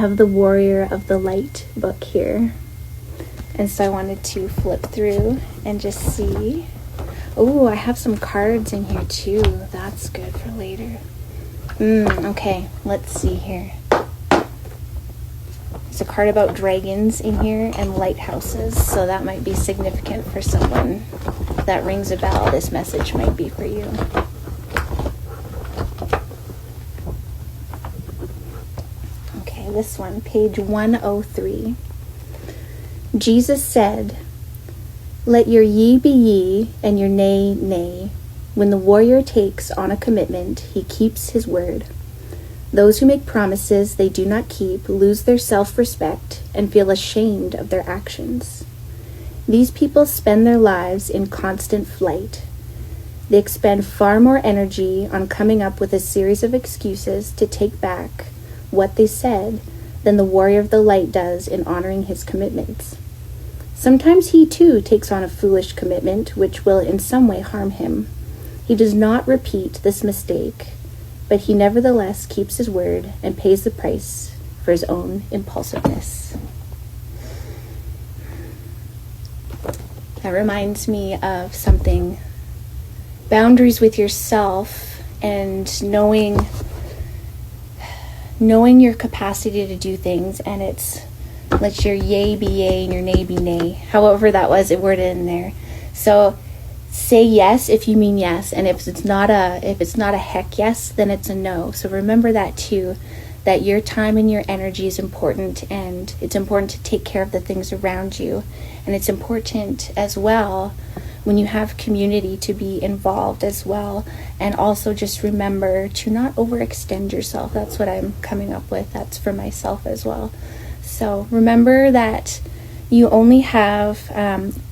have the Warrior of the Light book here. And so I wanted to flip through and just see. Oh, I have some cards in here too. That's good for later. Okay, let's see here. There's a card about dragons in here and lighthouses, so that might be significant for someone. If that rings a bell, this message might be for you. Okay, this one, page 103. Jesus said, "Let your ye be ye and your nay, nay. When the warrior takes on a commitment, he keeps his word. Those who make promises they do not keep lose their self-respect and feel ashamed of their actions. These people spend their lives in constant flight. They expend far more energy on coming up with a series of excuses to take back what they said than the warrior of the light does in honoring his commitments. Sometimes he too takes on a foolish commitment which will in some way harm him. He does not repeat this mistake, but he nevertheless keeps his word and pays the price for his own impulsiveness." That reminds me of something. Boundaries with yourself and knowing your capacity to do things, and it's let your yay be yay and your nay be nay. However that was it worded in there. So say yes if you mean yes, and if it's not a heck yes, then it's a no. So remember that too, that your time and your energy is important, and it's important to take care of the things around you. And it's important as well when you have community to be involved as well. And also just remember to not overextend yourself. That's what I'm coming up with. That's for myself as well. So remember that you only have,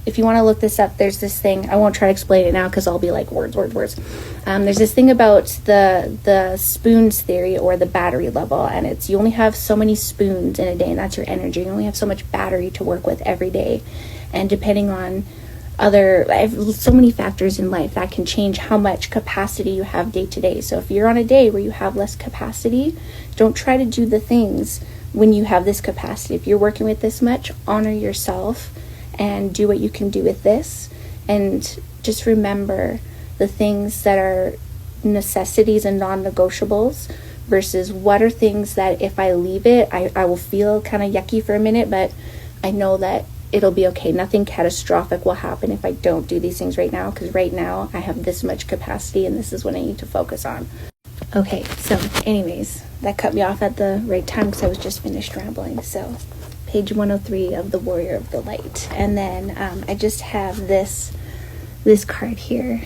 if you want to look this up, there's this thing. I won't try to explain it now because I'll be like words. There's this thing about the spoons theory, or the battery level, and it's you only have so many spoons in a day, and that's your energy. You only have so much battery to work with every day, and depending on so many factors in life that can change how much capacity you have day to day. So if you're on a day where you have less capacity, don't try to do the things when you have this capacity. If you're working with this much, honor yourself and do what you can do with this. And just remember the things that are necessities and non-negotiables versus what are things that if I leave it, I will feel kind of yucky for a minute, but I know that it'll be okay. Nothing catastrophic will happen if I don't do these things right now, because right now I have this much capacity and this is what I need to focus on. Okay, so anyways, that cut me off at the right time because I was just finished rambling. So page 103 of the Warrior of the Light. And then I just have this card here.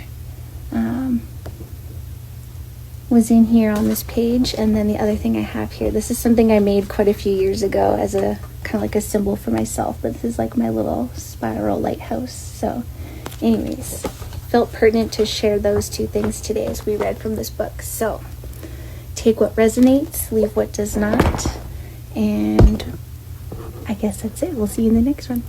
Was in here on this page. And then the other thing I have here, this is something I made quite a few years ago as a kind of like a symbol for myself, but this is like my little spiral lighthouse. So anyways, felt pertinent to share those two things today as we read from this book. So take what resonates, leave what does not, and I guess that's it. We'll see you in the next one.